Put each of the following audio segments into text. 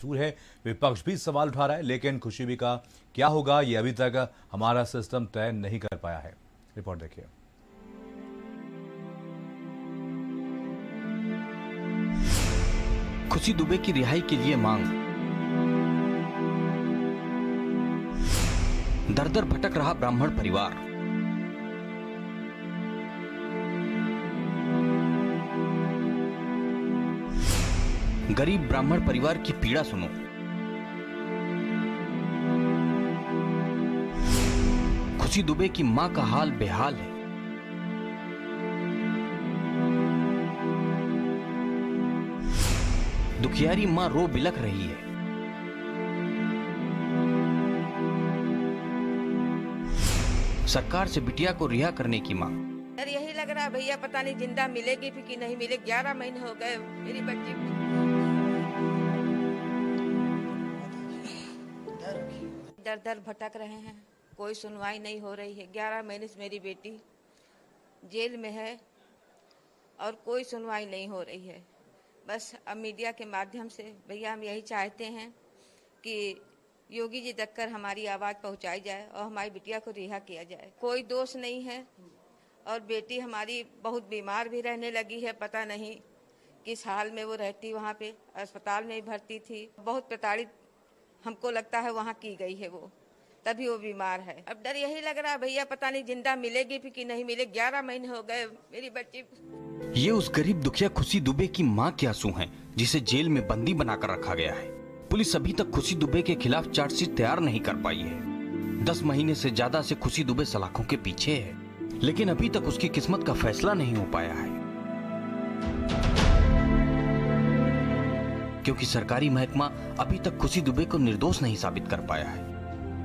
मंजूर है। विपक्ष भी सवाल उठा रहा है, लेकिन खुशी का क्या होगा ये अभी तक हमारा सिस्टम तय नहीं कर पाया है। रिपोर्ट देखिए। खुशी दुबे की रिहाई के लिए मांग। दर दर भटक रहा ब्राह्मण परिवार। गरीब ब्राह्मण परिवार की पीड़ा सुनो। खुशी दुबे की मां का हाल बेहाल है। दुखियारी मां रो बिलख रही है। सरकार से बिटिया को रिहा करने की मांग। सर यही लग रहा है भैया, पता नहीं जिंदा मिलेगी भी कि नहीं मिलेगी। 11 महीने हो गए मेरी बच्ची दर दर भटक रहे हैं, कोई सुनवाई नहीं हो रही है। 11 महीने से मेरी बेटी जेल में है और कोई सुनवाई नहीं हो रही है। बस अब मीडिया के माध्यम से भैया हम यही चाहते हैं कि योगी जी तक कर हमारी आवाज़ पहुंचाई जाए और हमारी बिटिया को रिहा किया जाए। कोई दोष नहीं है और बेटी हमारी बहुत बीमार भी रहने लगी है। पता नहीं किस हाल में वो रहती, वहाँ पे अस्पताल में भर्ती थी। बहुत प्रताड़ित हमको लगता है वहाँ की गई है वो, तभी वो बीमार है। अब डर यही लग रहा है भैया, पता नहीं जिंदा मिलेगी भी कि नहीं मिलेगी। 11 महीने हो गए मेरी बच्ची। ये उस गरीब दुखिया खुशी दुबे की मां के आंसू हैं, जिसे जेल में बंदी बनाकर रखा गया है। पुलिस अभी तक खुशी दुबे के खिलाफ चार्जशीट तैयार नहीं कर पाई है। 10 महीने से ज्यादा से खुशी दुबे सलाखों के पीछे है, लेकिन अभी तक उसकी किस्मत का फैसला नहीं हो पाया है, क्योंकि सरकारी महकमा अभी तक खुशी दुबे को निर्दोष नहीं साबित कर पाया है।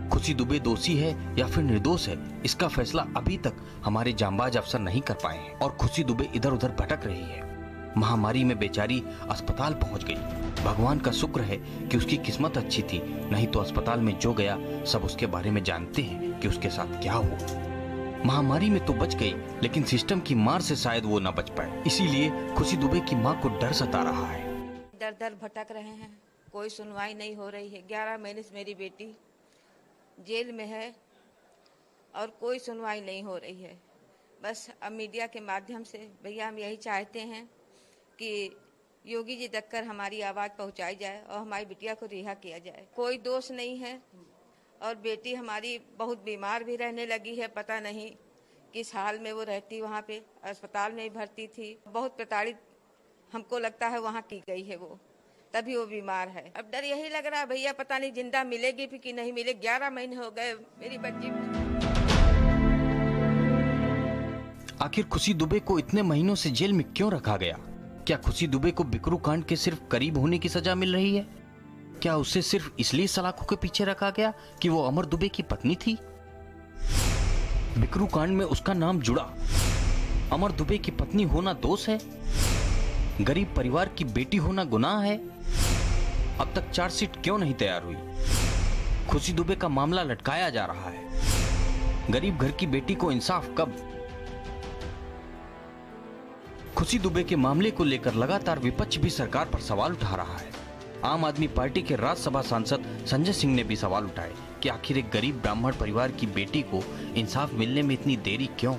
खुशी दुबे दोषी है या फिर निर्दोष है, इसका फैसला अभी तक हमारे जांबाज अफसर नहीं कर पाए हैं और खुशी दुबे इधर उधर भटक रही है। महामारी में बेचारी अस्पताल पहुंच गई। भगवान का शुक्र है कि उसकी किस्मत अच्छी थी, नहीं तो अस्पताल में जो गया सब उसके बारे में जानते हैं कि उसके साथ क्या हुआ। महामारी में तो बच गई, लेकिन सिस्टम की मार से शायद वो न बच पाए। इसीलिए खुशी दुबे की मां को डर सता रहा है। दर दर भटक रहे हैं, कोई सुनवाई नहीं हो रही है। 11 महीने से मेरी बेटी जेल में है और कोई सुनवाई नहीं हो रही है। बस अब मीडिया के माध्यम से भैया हम यही चाहते हैं कि योगी जी तक कर हमारी आवाज़ पहुंचाई जाए और हमारी बिटिया को रिहा किया जाए। कोई दोष नहीं है और बेटी हमारी बहुत बीमार भी रहने लगी है। पता नहीं किस हाल में वो रहती, वहाँ पे अस्पताल में भर्ती थी। बहुत प्रताड़ित हमको लगता है वहाँ की गई है वो, तभी वो बीमार है। अब डर यही लग रहा है भैया, पता नहीं जिंदा मिलेगी भी कि नहीं मिलेगी। 11 महीने हो गए मेरी बच्ची। आखिर खुशी दुबे को इतने महीनों से जेल में क्यों रखा गया? क्या खुशी दुबे को बिकरू कांड के सिर्फ करीब होने की सजा मिल रही है? क्या उसे सिर्फ इसलिए सलाखों के पीछे रखा गया कि वो अमर दुबे की पत्नी थी? बिकरू कांड में उसका नाम जुड़ा, अमर दुबे की पत्नी होना दोष है? गरीब परिवार की बेटी होना गुनाह है? अब तक चार्जशीट क्यों नहीं तैयार हुई? खुशी दुबे का मामला लटकाया जा रहा है। गरीब घर की बेटी को इंसाफ कब? खुशी दुबे के मामले को लेकर लगातार विपक्ष भी सरकार पर सवाल उठा रहा है। आम आदमी पार्टी के राज्यसभा सांसद संजय सिंह ने भी सवाल उठाए कि आखिर एक गरीब ब्राह्मण परिवार की बेटी को इंसाफ मिलने में इतनी देरी क्यों?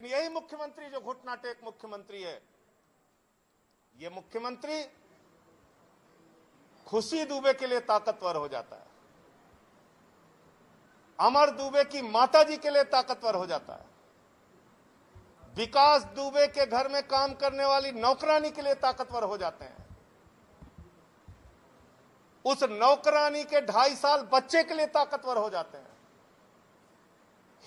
यही मुख्यमंत्री जो घुटना टेक मुख्यमंत्री है, ये मुख्यमंत्री खुशी दुबे के लिए ताकतवर हो जाता है, अमर दुबे की माताजी के लिए ताकतवर हो जाता है, विकास दुबे के घर में काम करने वाली नौकरानी के लिए ताकतवर हो जाते हैं, उस नौकरानी के 2.5 साल बच्चे के लिए ताकतवर हो जाते हैं,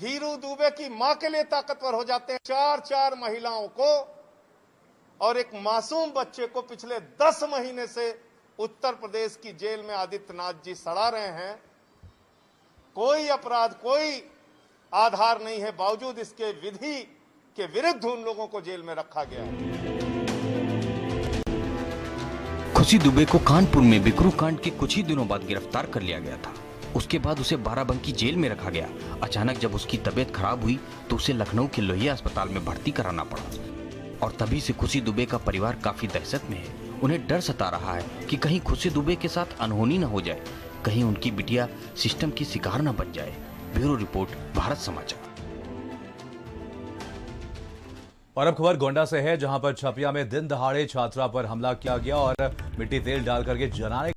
हीरू दुबे की मां के लिए ताकतवर हो जाते हैं। 4 महिलाओं को और एक मासूम बच्चे को पिछले 10 महीने से उत्तर प्रदेश की जेल में आदित्यनाथ जी सड़ा रहे हैं। कोई अपराध, कोई आधार नहीं है, बावजूद इसके विधि के विरुद्ध उन लोगों को जेल में रखा गया है। खुशी दुबे को कानपुर में बिकरू कांड के कुछ ही दिनों बाद गिरफ्तार कर लिया गया था। उसके बाद उसे बाराबंकी जेल में रखा गया। अचानक जब उसकी तबीयत खराब हुई तो उसे लखनऊ के लोहिया अस्पताल में भर्ती कराना पड़ा और तभी से खुशी दुबे का परिवार काफी दहशत में है उन्हें डर सता रहा है कि कहीं खुशी दुबे के साथ अनहोनी न हो जाए, कहीं उनकी बिटिया सिस्टम की शिकार न बन जाए। ब्यूरो रिपोर्ट, भारत समाचार। और अब खबर गोंडा से है, जहां पर छपिया में दिन दहाड़े छात्रा पर हमला किया गया और मिट्टी तेल डाल करके जलाने